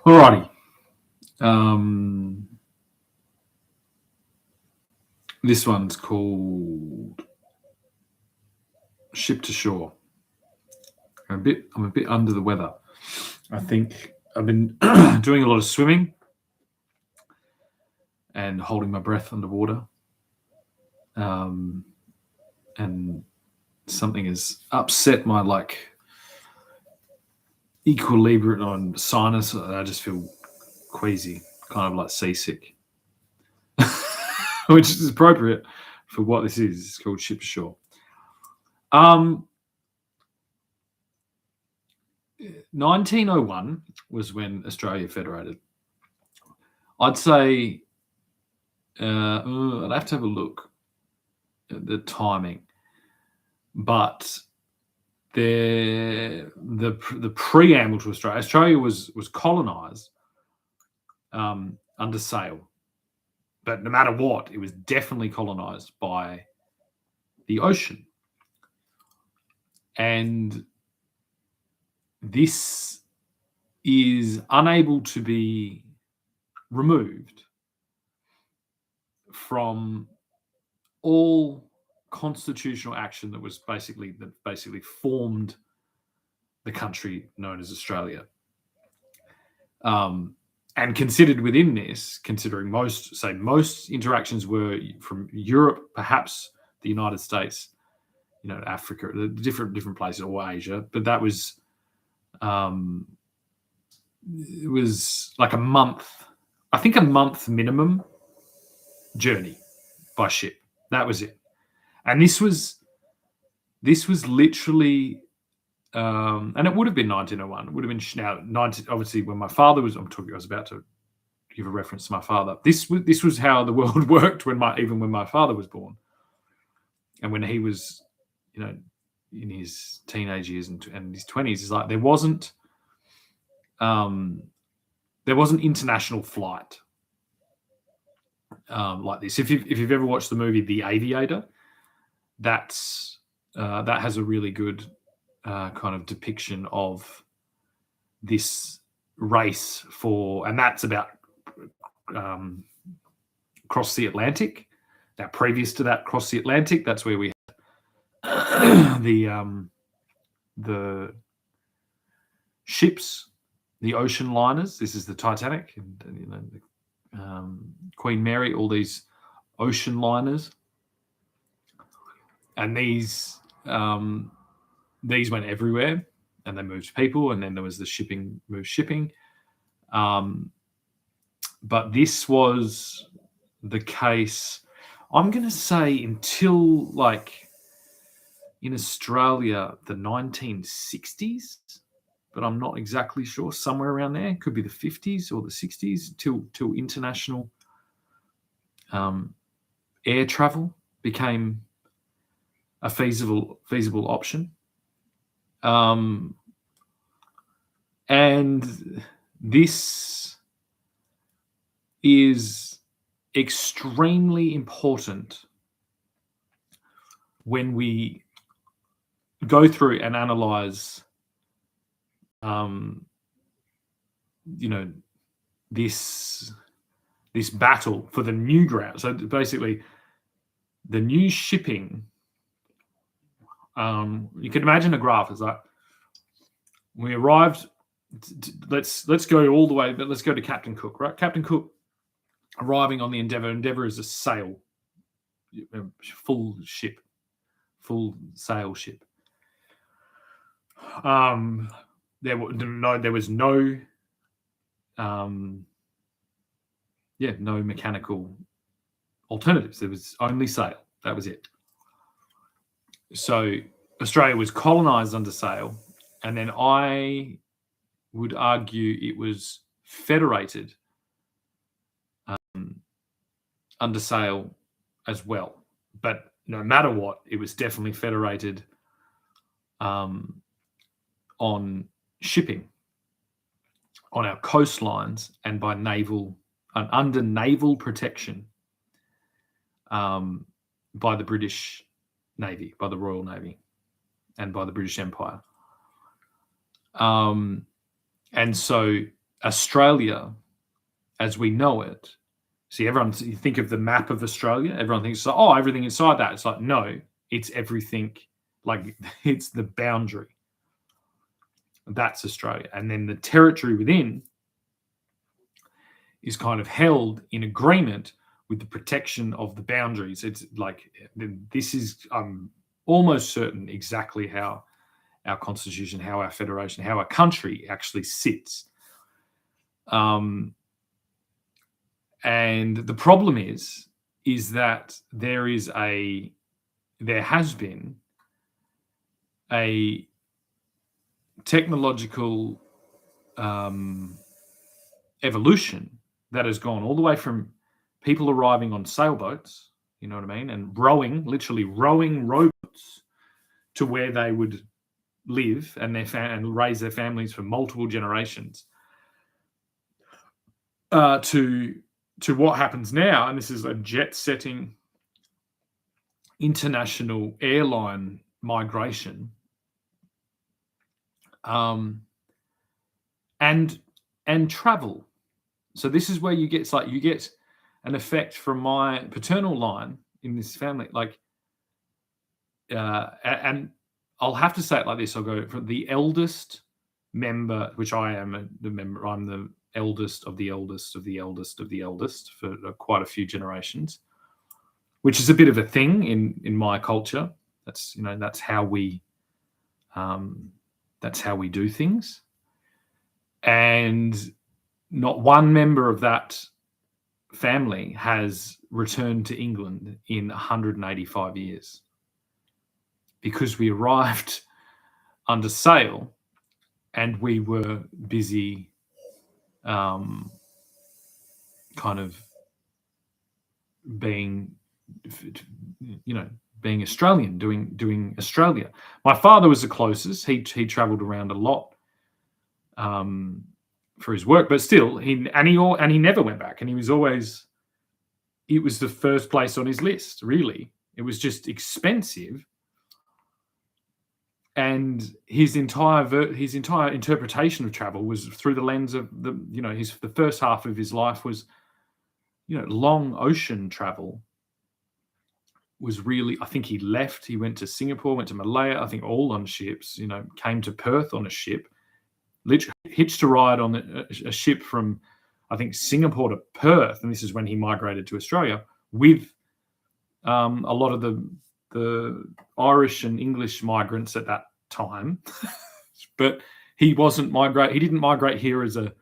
Alrighty. This one's called Ship to Shore. I'm a bit under the weather. I think I've been doing a lot of swimming and holding my breath underwater. And something has upset my equilibrium on sinus. I just feel queasy, kind of like seasick, which is appropriate for what this is. It's called Ship to Shore. 1901 was when Australia federated. I'd say I'd have to have a look at the timing, but the preamble to Australia was colonised under sail, but no matter what, it was definitely colonised by the ocean, and this is unable to be removed from all constitutional action that was basically formed the country known as Australia. And considered within this, considering most interactions were from Europe, perhaps the United States, Africa, the different places, or Asia, but that was it was like a month minimum journey by ship. That was it. And this was literally, and it would have been 1901. It would have been now 19. Obviously, when my father was, I was about to give a reference to my father. This was how the world worked when my father was born, and when he was, in his teenage years and his 20s. Is like there wasn't international flight like this. If you've ever watched the movie The Aviator, that has a really good kind of depiction of this race and that's about cross the Atlantic. Now, previous to that, cross the Atlantic, that's where we had the ships, the ocean liners. This is the Titanic, and Queen Mary, all these ocean liners, and these went everywhere, and they moved people, and then there was the shipping. But this was the case, I'm going to say, until in Australia, the 1960s, but I'm not exactly sure. Somewhere around there, could be the 50s or the 60s, till international air travel became a feasible option. And this is extremely important when we go through and analyze this battle for the new ground. So basically, the new shipping, you can imagine a graph. It's like we arrived. Let's go all the way, but let's go to Captain Cook, right? Captain Cook arriving on the Endeavour. Endeavour is a sail, full sail ship. There was no mechanical alternatives. There was only sail. That was it. So Australia was colonised under sail, and then I would argue it was federated under sail as well. But no matter what, it was definitely federated on shipping, on our coastlines, and by under naval protection by the British Navy, by the Royal Navy, and by the British Empire. And so Australia, as we know it, see, you think of the map of Australia, everyone thinks, oh, everything inside that. It's like, no, it's everything, like it's the boundary. That's Australia. And then the territory within is kind of held in agreement with the protection of the boundaries. It's like, this is, I'm almost certain, exactly how our constitution, how our federation, how our country actually sits. And the problem is that there has been a technological evolution that has gone all the way from people arriving on sailboats, you know what I mean, and literally rowing rowboats to where they would live and and raise their families for multiple generations, to what happens now, and this is a jet-setting international airline migration, and travel. So this is where you get an effect from my paternal line in this family, like, and I'll have to say it like this. I'll go from the eldest member, which I am the member. I'm the eldest of the eldest of the eldest of the eldest for quite a few generations, which is a bit of a thing in my culture. That's how we do things. And not one member of that family has returned to England in 185 years, because we arrived under sail and we were busy kind of being Australian, doing Australia. My father was the closest. He traveled around a lot for his work, but still, he never went back, and it was the first place on his list. Really, it was just expensive, and his entire interpretation of travel was through the lens of the first half of his life was, long ocean travel. Was really, I think he went to Singapore, went to Malaya, I think all on ships, came to Perth on a ship, literally hitched a ride on a ship from, I think, Singapore to Perth. And this is when he migrated to Australia with a lot of the Irish and English migrants at that time. But he didn't migrate here as an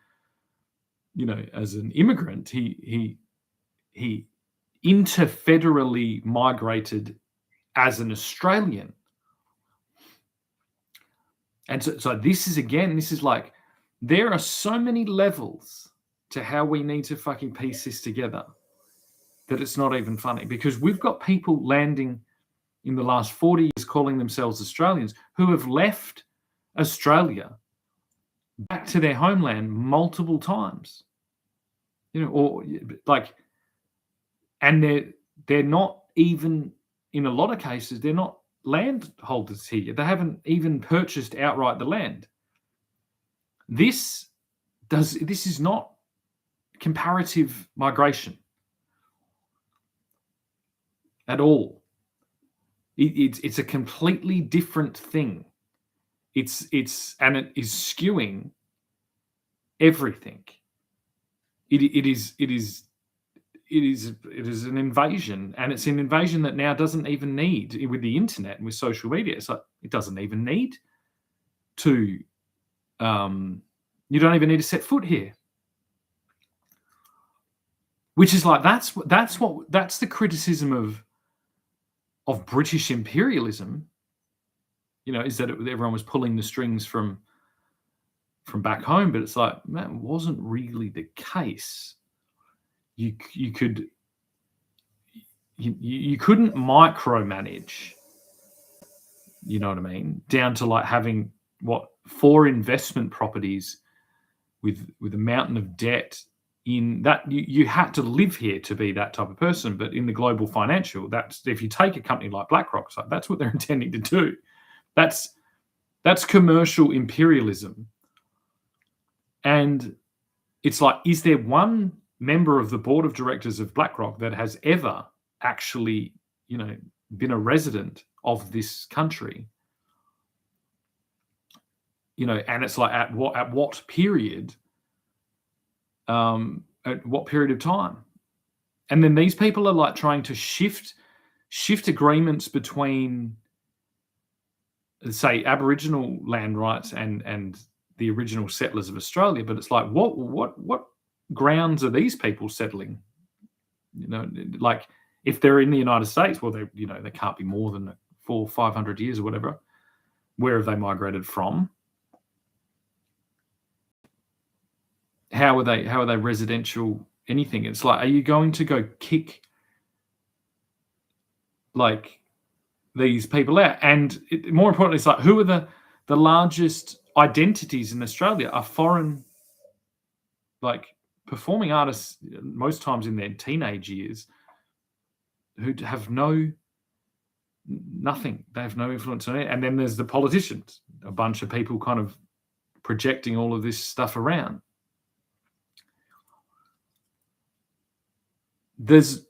immigrant. He interfederally migrated as an Australian. And so this is like, there are so many levels to how we need to fucking piece this together that it's not even funny, because we've got people landing in the last 40 years calling themselves Australians who have left Australia back to their homeland multiple times, and they're not even, in a lot of cases, they're not landholders here. They haven't even purchased outright the land. This is not comparative migration at all. It's a completely different thing. And it is skewing everything. It is an invasion, and it's an invasion that now doesn't even need, with the internet and with social media, it's like it doesn't even need to. You don't even need to set foot here, which is like that's the criticism of British imperialism. Is that everyone was pulling the strings from back home, but it's like that wasn't really the case. You couldn't micromanage, you know what I mean, down to like having 4 investment properties with a mountain of debt in that. You had to live here to be that type of person. But in the global financial, that's, if you take a company like BlackRock, so that's what they're intending to do. That's commercial imperialism. And it's like, is there one member of the board of directors of BlackRock that has ever actually, been a resident of this country? And it's like, at what period? At what period of time? And then these people are like trying to shift agreements between, say, Aboriginal land rights and the original settlers of Australia. But it's like, what grounds are these people settling? Like, if they're in the United States, well, they can't be more than 400 or 500 years or whatever. Where have they migrated from? How are they residential anything? It's like, are you going to go kick like these people out? And more importantly, it's like, who are the largest identities in Australia? Are foreign, like, performing artists, most times in their teenage years, who have nothing. They have no influence on it. And then there's the politicians, a bunch of people kind of projecting all of this stuff around. There's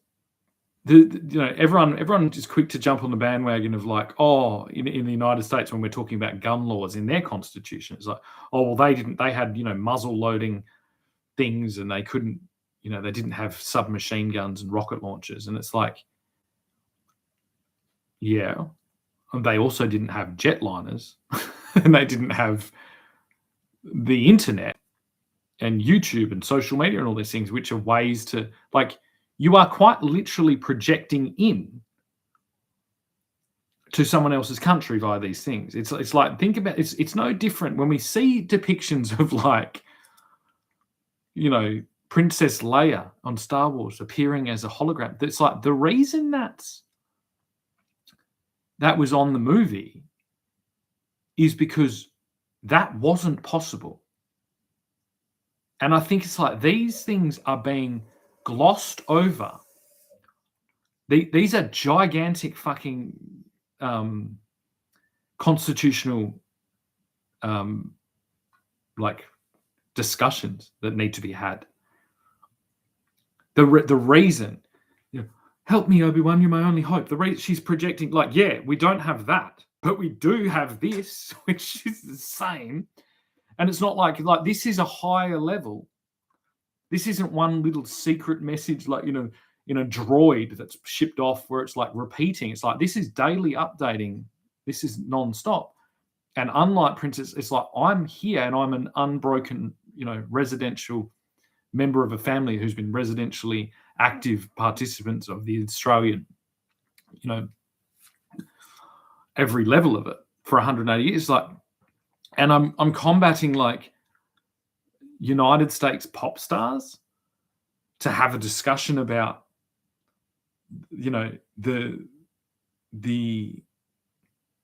everyone is quick to jump on the bandwagon of like, oh, in the United States, when we're talking about gun laws in their constitution, it's like, oh, well, they had muzzle loading things, and they couldn't, they didn't have submachine guns and rocket launchers. And it's like, yeah, and they also didn't have jetliners and they didn't have the internet and YouTube and social media and all these things, which are ways to, like, you are quite literally projecting in to someone else's country via these things. It's like, think about it. It's no different when we see depictions of, like, Princess Leia on Star Wars appearing as a hologram. It's like, the reason that was on the movie is because that wasn't possible. And I think it's like, these things are being glossed over. These are gigantic fucking constitutional like discussions that need to be had. The reason, help me, Obi-Wan, you're my only hope. The reason she's projecting, like, yeah, we don't have that, but we do have this, which is the same. And it's not like this is a higher level. This isn't one little secret message, like, in a droid that's shipped off where it's like repeating. It's like, this is daily updating. This is non-stop. And unlike Princess, it's like, I'm here and I'm an unbroken, residential member of a family who's been residentially active participants of the Australian, every level of it for 180 years. Like, and I'm combating, like, United States pop stars to have a discussion about, the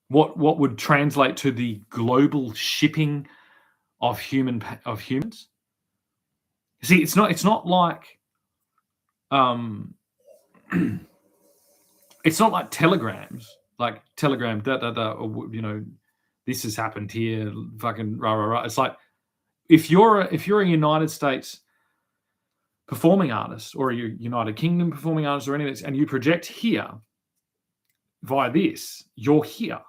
what would translate to the global shipping of humans. See, it's not like it's not like telegrams, like telegram or this has happened here, fucking rah rah rah. It's like, if you're a United States performing artist or a United Kingdom performing artist or any of this, and you project here via this, you're here.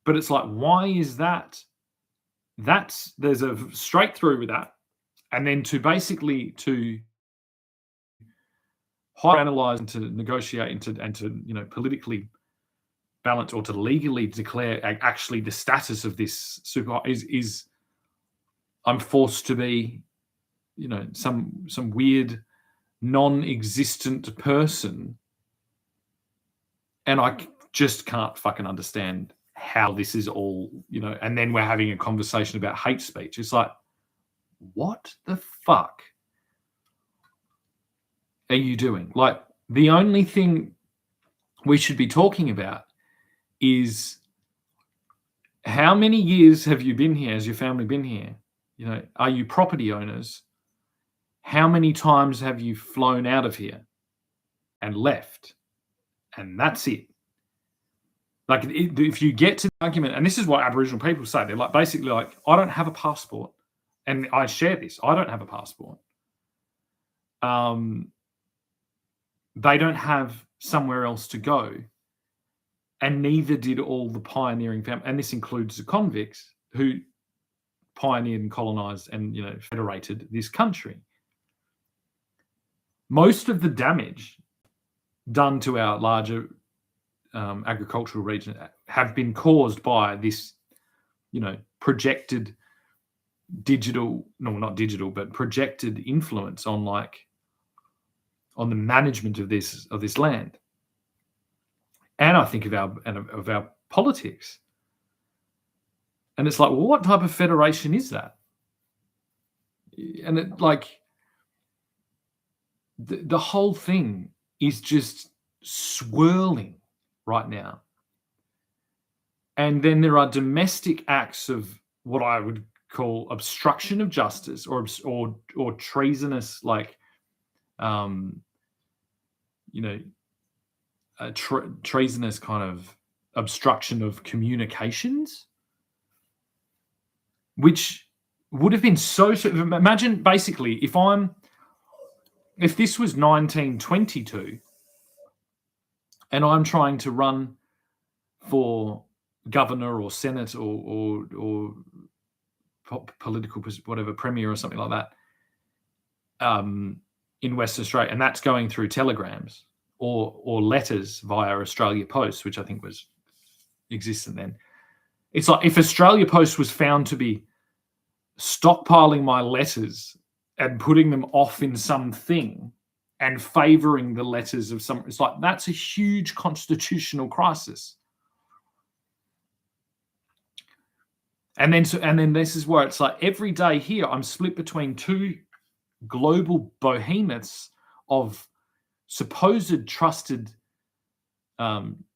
But it's like, why is that? There's a straight through with that. And then to analyze and to negotiate and to politically balance, or to legally declare actually the status of this super is I'm forced to be, some weird non-existent person, and I just can't fucking understand how this is all, and then we're having a conversation about hate speech. It's like, what the fuck are you doing? Like, the only thing we should be talking about is, how many years have you been here? Has your family been here? Are you property owners? How many times have you flown out of here and left? And that's it. Like, if you get to the argument, and this is what Aboriginal people say, they're like, basically like, I don't have a passport. And I share this. I don't have a passport. they don't have somewhere else to go, and neither did all the pioneering family, and this includes the convicts who pioneered and colonized and federated this country. Most of the damage done to our larger agricultural region have been caused by this, projected projected influence on the management of this land. And I think of our politics. And it's like, well, what type of federation is that? And the whole thing is just swirling right now. And then there are domestic acts of what I would call obstruction of justice or treasonous, treasonous kind of obstruction of communications, which would have been so imagine basically if this was 1922 and I'm trying to run for governor or senate or political whatever premier or something like that in Western Australia, and that's going through telegrams or letters via Australia Post, which I think was existent then. It's like if Australia Post was found to be stockpiling my letters and putting them off in something and favouring the letters of some, it's like that's a huge constitutional crisis. And then this is where it's like every day here I'm split between two global behemoths of supposed trusted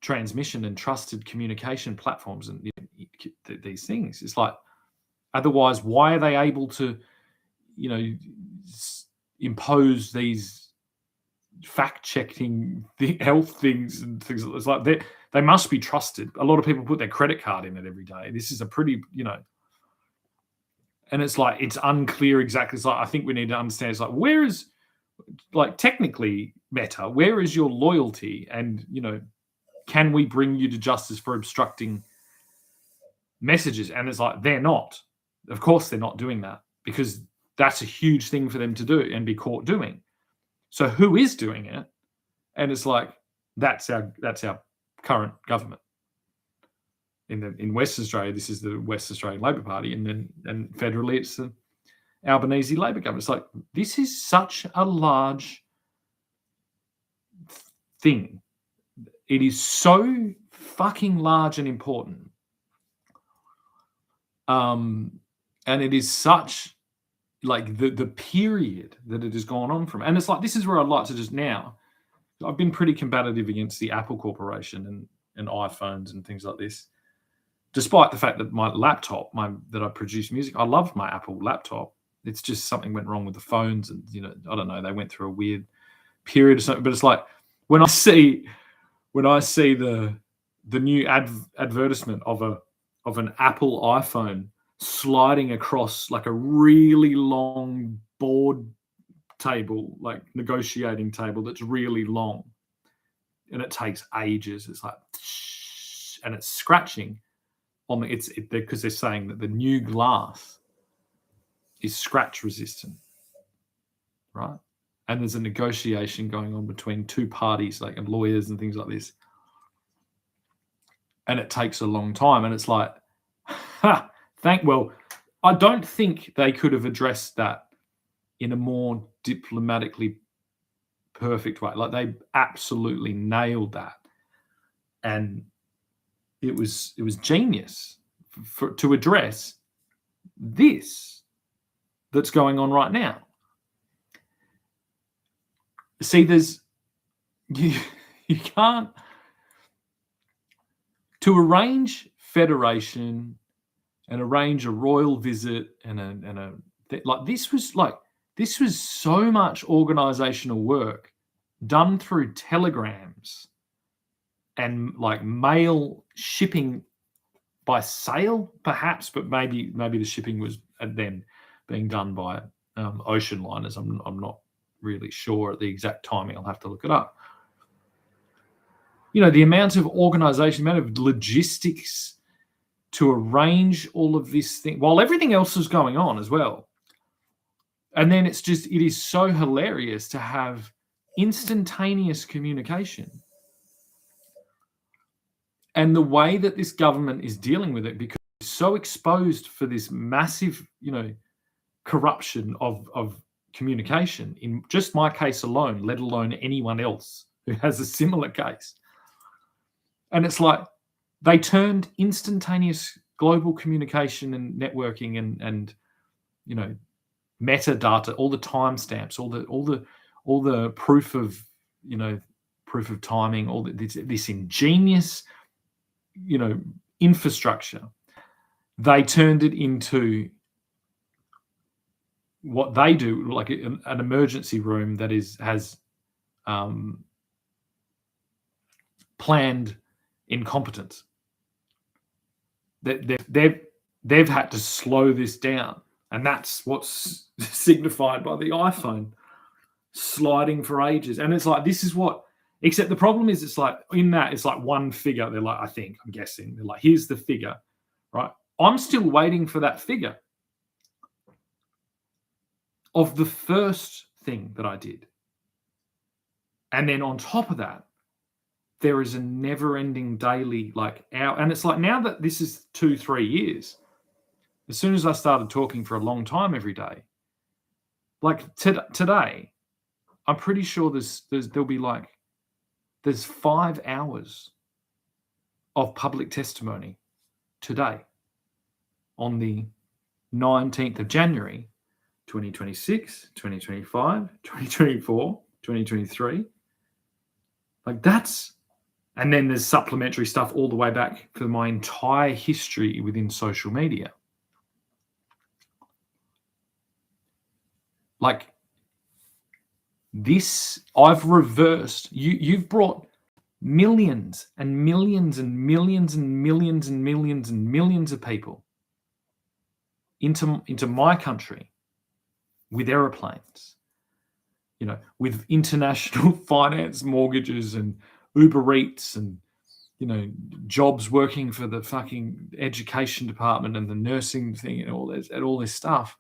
transmission and trusted communication platforms and these things. It's like, otherwise, why are they able to, impose these fact-checking health things and things? It's like they must be trusted. A lot of people put their credit card in it every day. This is a pretty, and it's like it's unclear exactly. It's like I think we need to understand. It's like where is, technically, Meta, where is your loyalty? And can we bring you to justice for obstructing messages? And it's like they're not. Of course, they're not doing that because that's a huge thing for them to do and be caught doing. So who is doing it? And it's like that's our current government. In Western Australia, this is the West Australian Labor Party, and federally it's the Albanese Labor government. It's like this is such a large thing. It is so fucking large and important. And it is such the period that it has gone on from. And it's like, this is where I'd like to just now, I've been pretty combative against the Apple Corporation and iPhones and things like this, despite the fact that my laptop, that I produce music, I love my Apple laptop. It's just something went wrong with the phones and, I don't know, they went through a weird period or something. But it's like, when I see the new advertisement of an Apple iPhone sliding across like a really long board table, like negotiating table that's really long, and it takes ages. It's like, and it's scratching on because they're saying that the new glass is scratch resistant, right? And there's a negotiation going on between two parties, and lawyers and things like this. And it takes a long time. And it's like, I don't think they could have addressed that in a more diplomatically perfect way. Like they absolutely nailed that. And it was genius to address this that's going on right now. See, you can't, to arrange federation and arrange a royal visit this was so much organizational work done through telegrams and mail shipping by sail, perhaps, but maybe the shipping was then being done by ocean liners. I'm not really sure the exact timing. I'll have to look it up. You know, the amount of organization, the amount of logistics to arrange all of this thing while everything else is going on as well. And then it is so hilarious to have instantaneous communication. And the way that this government is dealing with it, because it's so exposed for this massive, you know, corruption of communication in just my case alone, let alone anyone else who has a similar case. And it's like they turned instantaneous global communication and networking and you know, metadata, all the timestamps, all the proof of, you know, proof of timing, all this ingenious, you know, infrastructure. They turned it into what they do, like an emergency room that has planned incompetence. They've had to slow this down, and that's what's signified by the iPhone sliding for ages. And it's like, this is what, except the problem is, it's like in that it's like one figure. They're like, I'm guessing they're like, here's the figure, right? I'm still waiting for that figure of the first thing that I did. And then on top of that, there is a never-ending daily, like, and it's like, now that this is 2-3 years, as soon as I started talking for a long time every day, like today, I'm pretty sure there'll be like, there's 5 hours of public testimony today on the 19th of January, 2026, 2025, 2024, 2023. Like that's, and then there's supplementary stuff all the way back for my entire history within social media. Like this, I've reversed, you've brought millions and millions and millions and millions and millions and millions of people into my country with aeroplanes, you know, with international finance mortgages and Uber Eats and, you know, jobs working for the fucking education department and the nursing thing and all this stuff.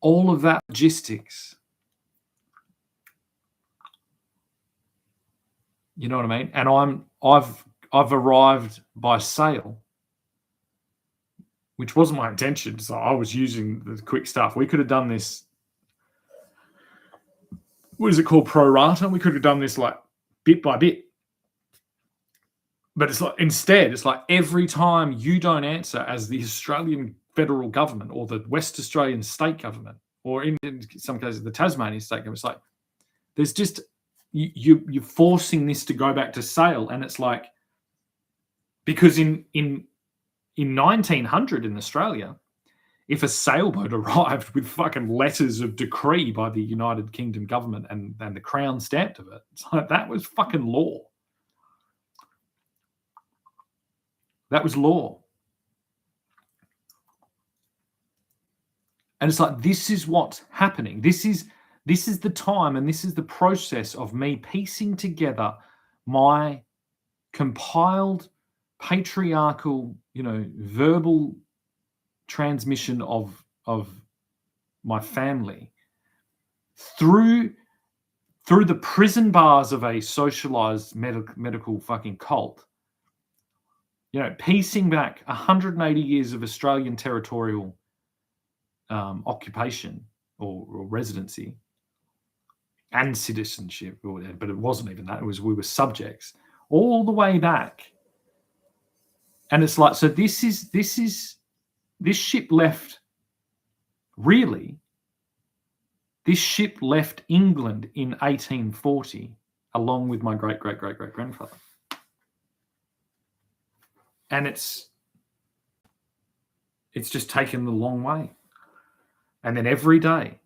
All of that logistics. You know what I mean? And I've arrived by sail, which wasn't my intention. So I was using the quick stuff. We could have done this. What is it called? Pro rata. We could have done this like bit by bit. But it's like, instead, it's like every time you don't answer as the Australian federal government or the West Australian state government, or in some cases the Tasmanian state government, it's like there's just you're forcing this to go back to sail. And it's like, because in 1900 in Australia, if a sailboat arrived with fucking letters of decree by the United Kingdom government and the Crown stamped of it, it's like that was fucking law. That was law. And it's like, this is what's happening. This is the time, and this is the process of me piecing together my compiled patriarchal, you know, verbal transmission of my family through the prison bars of a socialized medical fucking cult. You know, piecing back 180 years of Australian territorial occupation or residency and citizenship, but it wasn't even that. It was, we were subjects all the way back. And it's like, so this ship left, really, this ship left England in 1840 along with my great-great-great-great-grandfather. And it's just taken the long way. And then every day,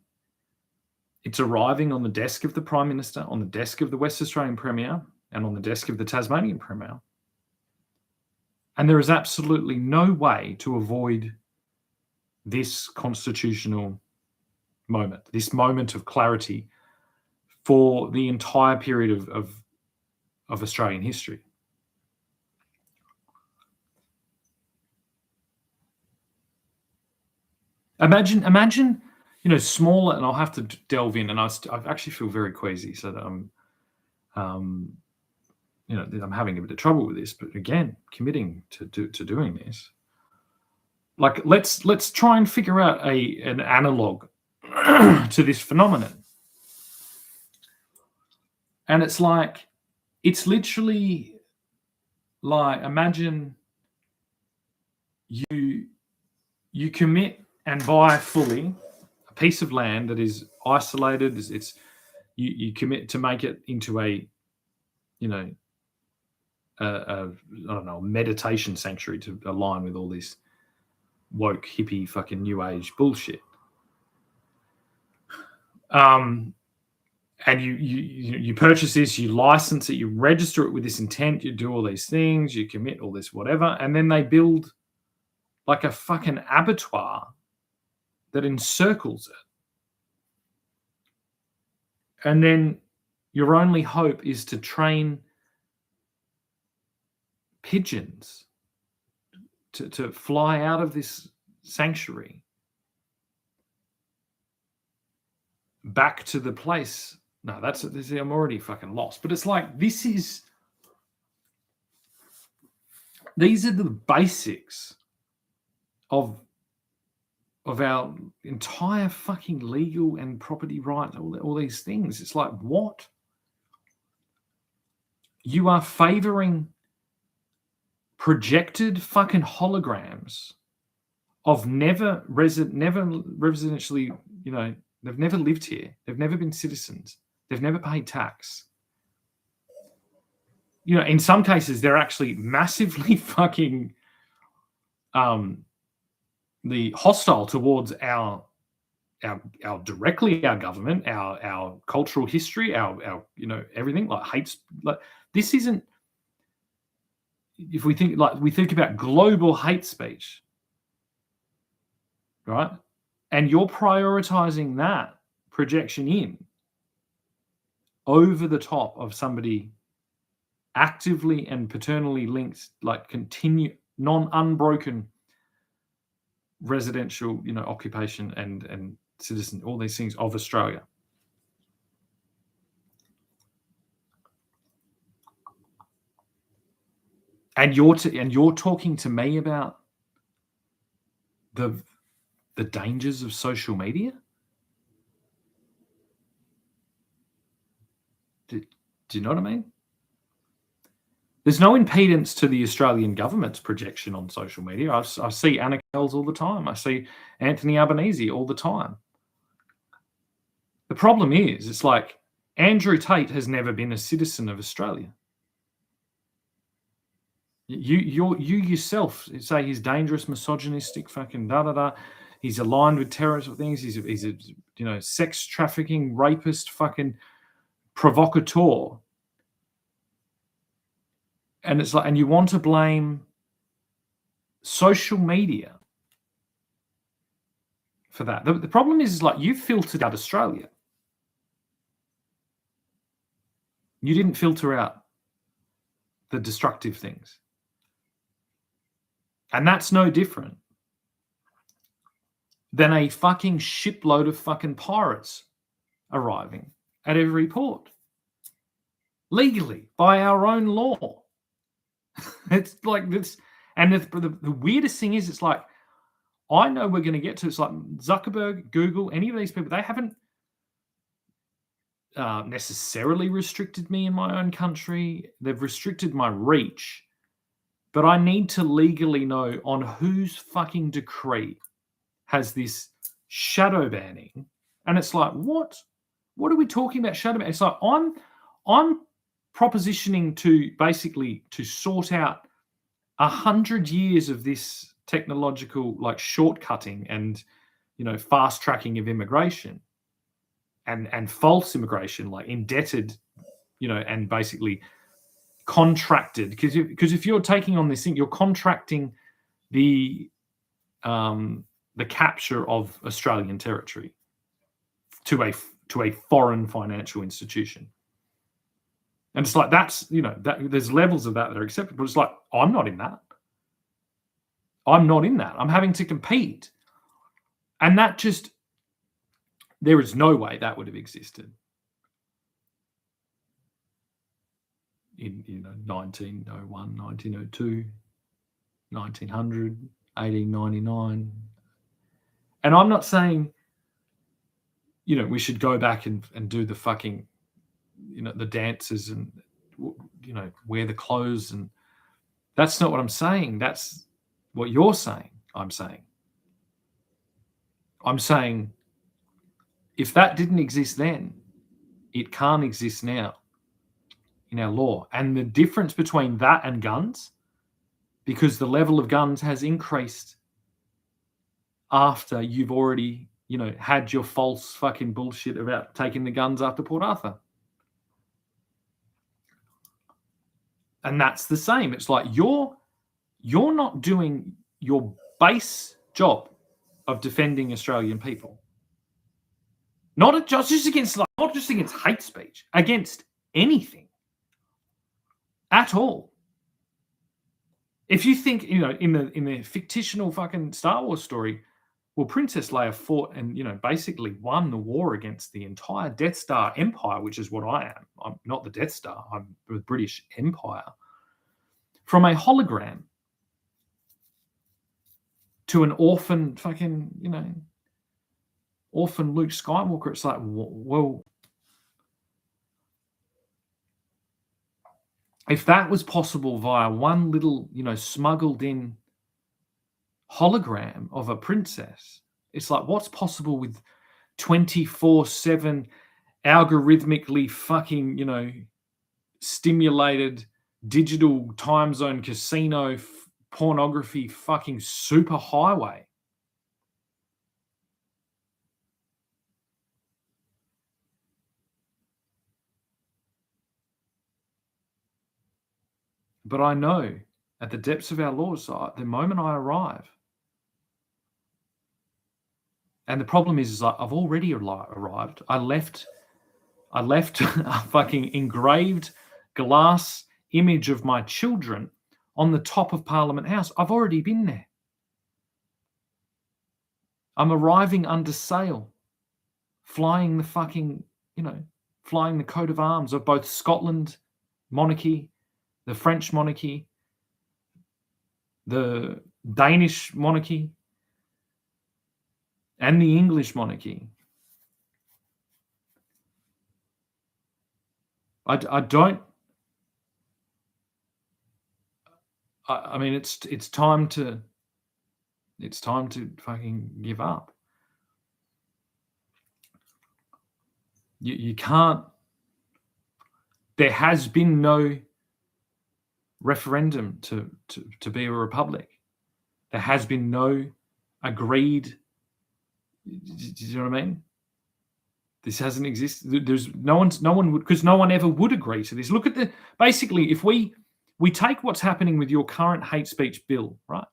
it's arriving on the desk of the Prime Minister, on the desk of the West Australian Premier, and on the desk of the Tasmanian Premier. And there is absolutely no way to avoid this constitutional moment, this moment of clarity for the entire period of Australian history. Imagine, smaller, and I'll have to delve in, and I actually feel very queasy, so that I'm having a bit of trouble with this, but again, committing to doing this. Like, let's try and figure out an analog to this phenomenon. And it's literally like, imagine you commit and buy fully a piece of land that is isolated. You commit to make it into a meditation sanctuary to align with all this woke hippie fucking new age bullshit. And you purchase this, you license it, you register it with this intent, you do all these things, you commit all this whatever, and then they build like a fucking abattoir that encircles it. And then your only hope is to train pigeons to fly out of this sanctuary back to the place. No, I'm already fucking lost. But it's like, these are the basics of our entire fucking legal and property rights, all these things. It's like, what? You are favoring projected fucking holograms of never residentially, they've never lived here. They've never been citizens. They've never paid tax. In some cases, they're actually massively fucking the hostile towards our directly our government, our cultural history, our everything, like hates. Like, this isn't. If we think about global hate speech, right? And you're prioritizing that projection in over the top of somebody actively and paternally linked, like continue unbroken residential, occupation and citizen, all these things of Australia. And you're talking to me about the dangers of social media? Do you know what I mean? There's no impedance to the Australian government's projection on social media. I see Anna Kells all the time. I see Anthony Albanese all the time. The problem is, it's like, Andrew Tate has never been a citizen of Australia. You yourself say he's dangerous, misogynistic, fucking da-da-da. He's aligned with terrorist things. He's a sex trafficking, rapist, fucking provocateur. And it's like, and you want to blame social media for that. The problem is like, you filtered out Australia. You didn't filter out the destructive things. And that's no different than a fucking shipload of fucking pirates arriving at every port. Legally, by our own law. It's like this. And the weirdest thing is, it's like, I know we're going to get to, it's like Zuckerberg, Google, any of these people, they haven't necessarily restricted me in my own country. They've restricted my reach. But I need to legally know on whose fucking decree has this shadow banning. And it's like, what? What are we talking about shadow banning? It's like, I'm propositioning to basically to sort out 100 years of this technological, like, shortcutting and, fast tracking of immigration and false immigration, like indebted, and basically contracted, because if you're taking on this thing, you're contracting the capture of Australian territory. to a foreign financial institution. And it's like, that's, that there's levels of that are acceptable. It's like, I'm not in that. I'm not in that. I'm having to compete. And that just, there is no way that would have existed in 1901, 1902, 1900, 1899. And I'm not saying, we should go back and do the fucking, the dances and, wear the clothes. And that's not what I'm saying. That's what you're saying. I'm saying if that didn't exist then, it can't exist now in our law. And the difference between that and guns, because the level of guns has increased after you've already, had your false fucking bullshit about taking the guns after Port Arthur. And that's the same. It's like you're not doing your base job of defending Australian people. Not just against hate speech, against anything at all. If you think, in the fictional fucking Star Wars story, well, Princess Leia fought and, basically won the war against the entire Death Star Empire, which is what I am. I'm not the Death Star. I'm the British Empire. From a hologram to an orphan fucking, orphan Luke Skywalker. It's like, well, if that was possible via one little, smuggled in hologram of a princess, it's like, what's possible with 24/7 algorithmically fucking, stimulated digital time zone casino pornography fucking super highway? But I know at the depths of our laws, the moment I arrive, and the problem is like, I've already arrived. I left a fucking engraved glass image of my children on the top of Parliament House. I've already been there. I'm arriving under sail, flying the fucking, flying the coat of arms of both Scotland monarchy, the French monarchy, the Danish monarchy, and the English monarchy. I mean, it's time to fucking give up. You can't. There has been no referendum to be a republic. There has been no agreed. Do you know what I mean? This hasn't existed. There's no one would, because no one ever would agree to this. Look at basically, if we take what's happening with your current hate speech bill, right?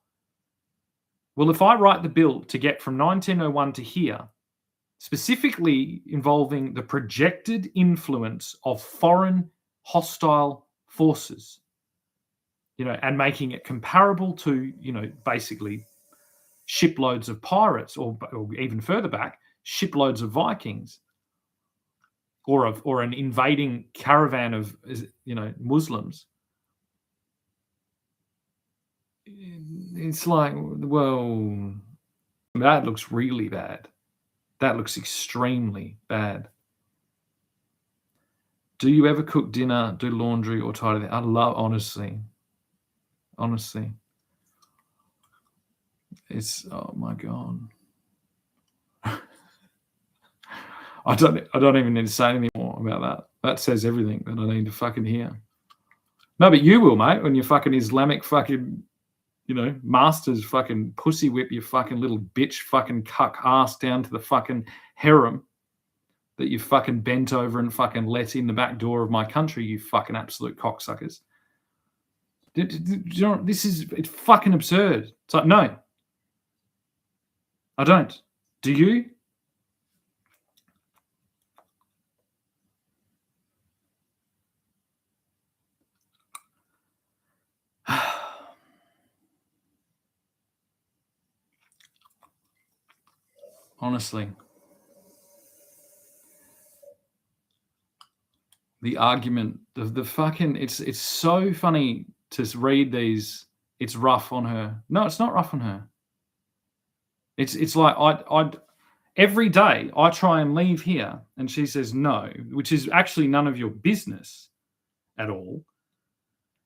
Well, if I write the bill to get from 1901 to here, specifically involving the projected influence of foreign hostile forces, and making it comparable to, basically shiploads of pirates, or even further back, shiploads of Vikings, or an invading caravan of, Muslims. It's like, well, that looks really bad. That looks extremely bad. Do you ever cook dinner, do laundry, or tidy? I love, honestly, it's, oh my God. I don't even need to say anything more about that. That says everything that I need to fucking hear. No, but you will, mate, when your fucking Islamic fucking, masters fucking pussy whip your fucking little bitch fucking cuck ass down to the fucking harem that you fucking bent over and fucking let in the back door of my country, you fucking absolute cocksuckers. It's fucking absurd. It's like, no, I don't. Do you? Honestly. The argument, the fucking, it's so funny to read these. It's rough on her. No, it's not rough on her. It's like I'd every day I try and leave here and she says no, which is actually none of your business at all.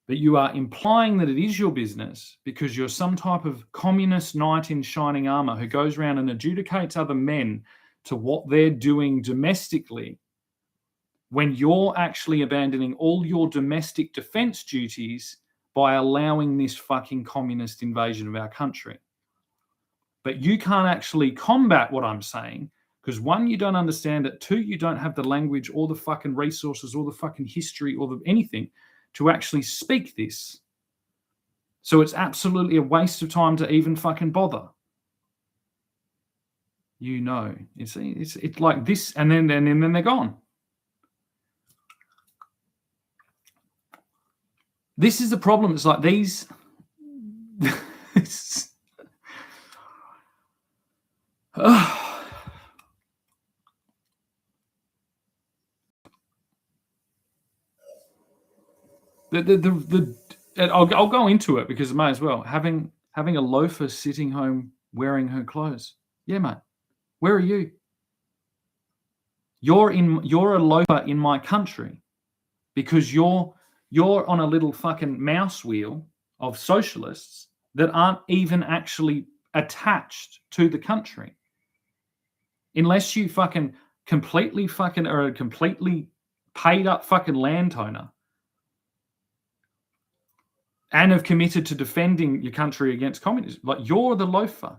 But you are implying that it is your business because you're some type of communist knight in shining armor who goes around and adjudicates other men to what they're doing domestically, when you're actually abandoning all your domestic defense duties by allowing this fucking communist invasion of our country. But you can't actually combat what I'm saying because, one, you don't understand it. Two, you don't have the language or the fucking resources or the fucking history or anything to actually speak this. So it's absolutely a waste of time to even fucking bother. You know, it's like this, and then they're gone. This is the problem. It's like these. I'll go into it because I may as well. Having a loafer sitting home wearing her clothes. Yeah, mate. Where are you? You're a loafer in my country because you're on a little fucking mouse wheel of socialists that aren't even actually attached to the country. Unless you fucking completely fucking are a completely paid up fucking landowner and have committed to defending your country against communism. Like, you're the loafer.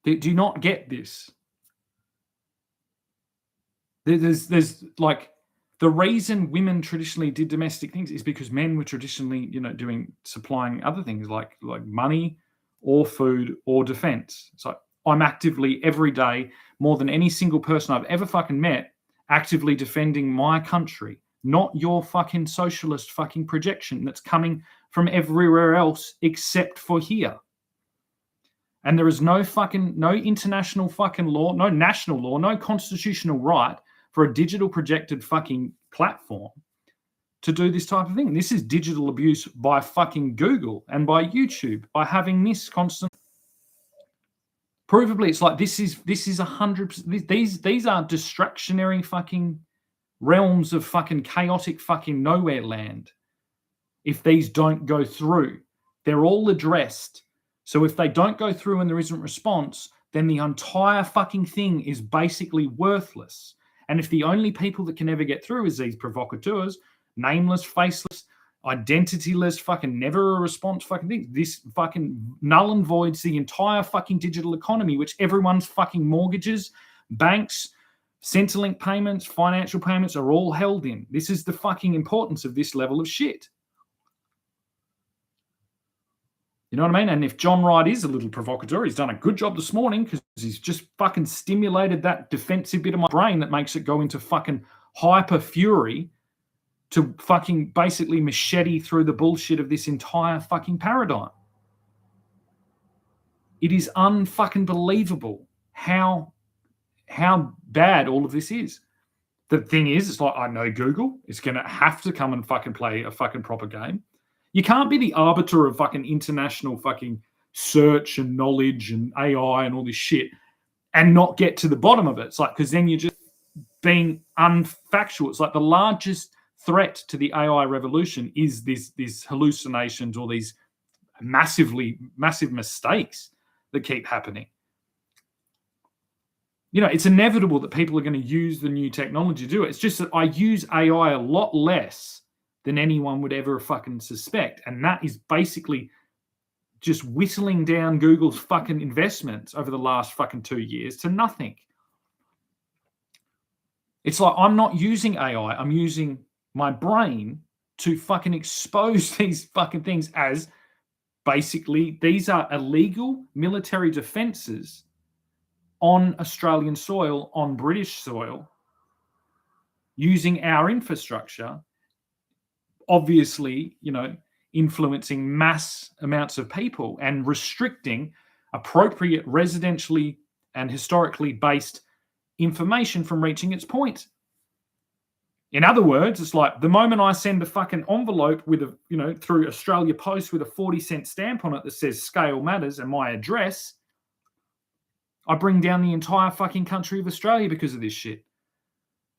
Do you not get this? There's like, the reason women traditionally did domestic things is because men were traditionally, supplying other things like money or food or defense. So I'm actively every day, more than any single person I've ever fucking met, actively defending my country, not your fucking socialist fucking projection that's coming from everywhere else except for here. And there is no international fucking law, no national law, no constitutional right for a digital projected fucking platform to do this type of thing. This is digital abuse by fucking Google and by YouTube, by having this constant. Provably, it's like this is 100%. These are distractionary fucking realms of fucking chaotic fucking nowhere land. If these don't go through, they're all addressed. So if they don't go through and there isn't response, then the entire fucking thing is basically worthless. And if the only people that can ever get through is these provocateurs, nameless, faceless, identityless, fucking never a response fucking thing, this fucking null and voids the entire fucking digital economy, which everyone's fucking mortgages, banks, Centrelink payments, financial payments are all held in. This is the fucking importance of this level of shit. You know what I mean? And if John Wright is a little provocateur, he's done a good job this morning because he's just fucking stimulated that defensive bit of my brain that makes it go into fucking hyper fury to fucking basically machete through the bullshit of this entire fucking paradigm. It is unfucking believable how bad all of this is. The thing is, it's like, I know Google is going to have to come and fucking play a fucking proper game. You can't be the arbiter of fucking international fucking search and knowledge and AI and all this shit and not get to the bottom of it. It's like, because then you're just being unfactual. It's like the largest threat to the AI revolution is these hallucinations or these massive mistakes that keep happening. It's inevitable that people are going to use the new technology to do it. It's just that I use AI a lot less than anyone would ever fucking suspect. And that is basically just whittling down Google's fucking investments over the last fucking 2 years to nothing. It's like, I'm not using AI. I'm using my brain to fucking expose these fucking things as basically these are illegal military defenses on Australian soil, on British soil, using our infrastructure, obviously, influencing mass amounts of people and restricting appropriate residentially and historically based information from reaching its point. In other words, it's like the moment I send a fucking envelope with a, through Australia Post with a 40-cent stamp on it that says scale matters and my address, I bring down the entire fucking country of Australia because of this shit.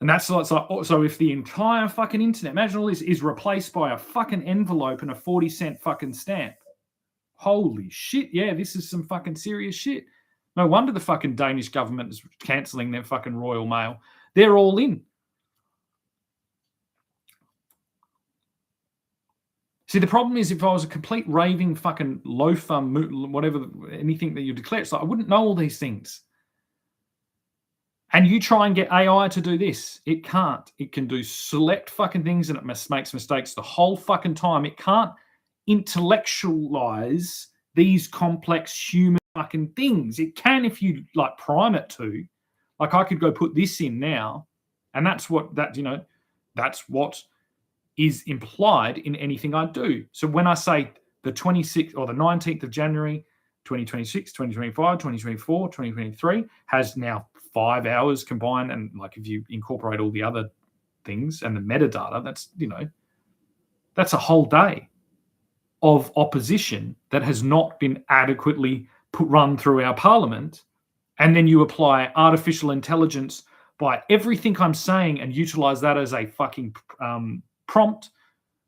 And that's like, so if the entire fucking internet, imagine all this, is replaced by a fucking envelope and a 40-cent fucking stamp. Holy shit, yeah, this is some fucking serious shit. No wonder the fucking Danish government is cancelling their fucking Royal Mail. They're all in. See, the problem is if I was a complete raving fucking loafer, whatever, anything that you declare, it's like I wouldn't know all these things. And you try and get AI to do this. It can't. It can do select fucking things and it makes mistakes the whole fucking time. It can't intellectualize these complex human fucking things. It can if you like prime it to. Like I could go put this in now, and that's what is implied in anything I do. So when I say the 26th or the 19th of January, 2026, 2025, 2024, 2023 has now 5 hours combined. And like if you incorporate all the other things and the metadata, that's a whole day of opposition that has not been adequately run through our parliament. And then you apply artificial intelligence by everything I'm saying and utilize that as a fucking prompt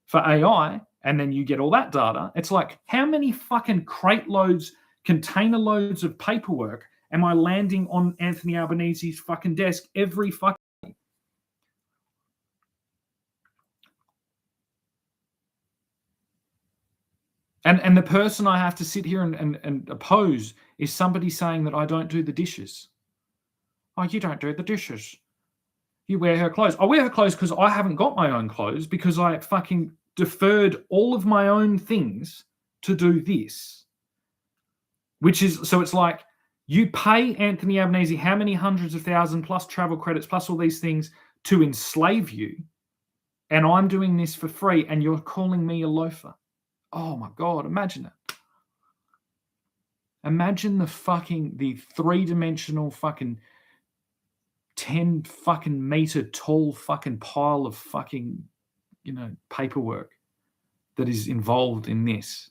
for AI, and then you get all that data. It's like, how many fucking crate loads, container loads of paperwork am I landing on Anthony Albanese's fucking desk every fucking day? And the person I have to sit here and oppose is somebody saying that I don't do the dishes. Oh, you don't do the dishes. You wear her clothes. I wear her clothes because I haven't got my own clothes because I fucking deferred all of my own things to do this. So it's like you pay Anthony Albanese how many hundreds of thousands plus travel credits plus all these things to enslave you, and I'm doing this for free and you're calling me a loafer. Oh my God, imagine it. Imagine the three-dimensional fucking 10 fucking meter tall fucking pile of fucking, paperwork that is involved in this,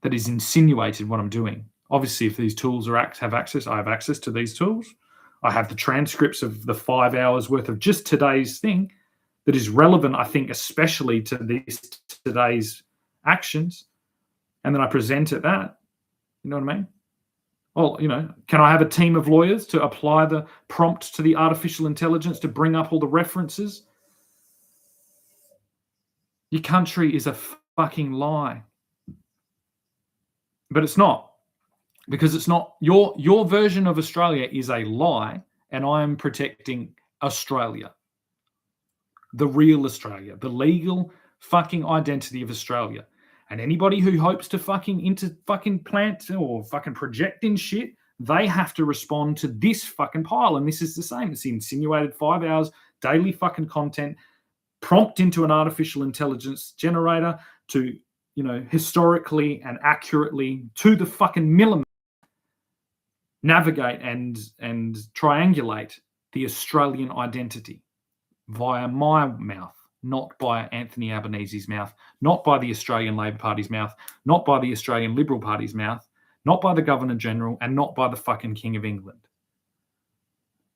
that is insinuated what I'm doing. Obviously, if these tools I have access to these tools. I have the transcripts of the 5 hours worth of just today's thing that is relevant, I think, especially to today's actions. And then I present it that. You know what I mean? Well, can I have a team of lawyers to apply the prompt to the artificial intelligence to bring up all the references? Your country is a fucking lie. But it's not. Because it's not. Your version of Australia is a lie, and I am protecting Australia. The real Australia. The legal fucking identity of Australia. And anybody who hopes to fucking plant or fucking project in shit, they have to respond to this fucking pile. And this is the same. It's insinuated 5 hours, daily fucking content, prompt into an artificial intelligence generator to, historically and accurately to the fucking millimeter navigate and triangulate the Australian identity via my mouth. Not by Anthony Albanese's mouth, not by the Australian Labor Party's mouth, not by the Australian Liberal Party's mouth, not by the Governor-General, and not by the fucking King of England.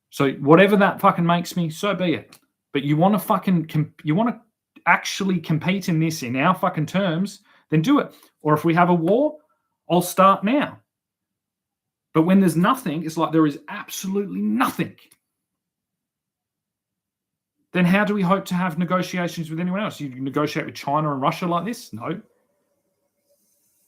So whatever that fucking makes me, so be it. But you want to actually compete in this in our fucking terms, then do it. Or if we have a war, I'll start now. But when there's nothing, it's like there is absolutely nothing. Then how do we hope to have negotiations with anyone else? You negotiate with China and Russia like this? No.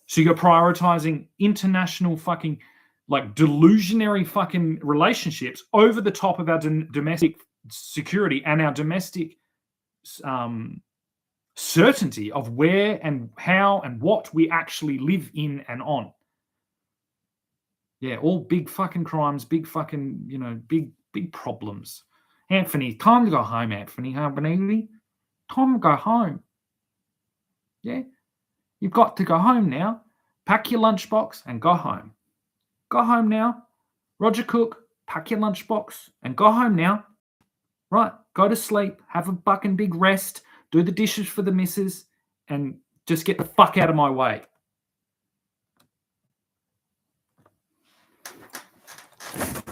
So you're prioritizing international fucking, like, delusionary fucking relationships over the top of our domestic security and our domestic certainty of where and how and what we actually live in and on. Yeah, all big fucking crimes, big fucking, big problems. Anthony, time to go home, Anthony Albanese. Time to go home. Yeah? You've got to go home now. pack your lunchbox and go home. Go home now. Roger Cook, pack your lunchbox and go home now. Right, go to sleep, have a fucking big rest, do the dishes for the missus, and just get the fuck out of my way.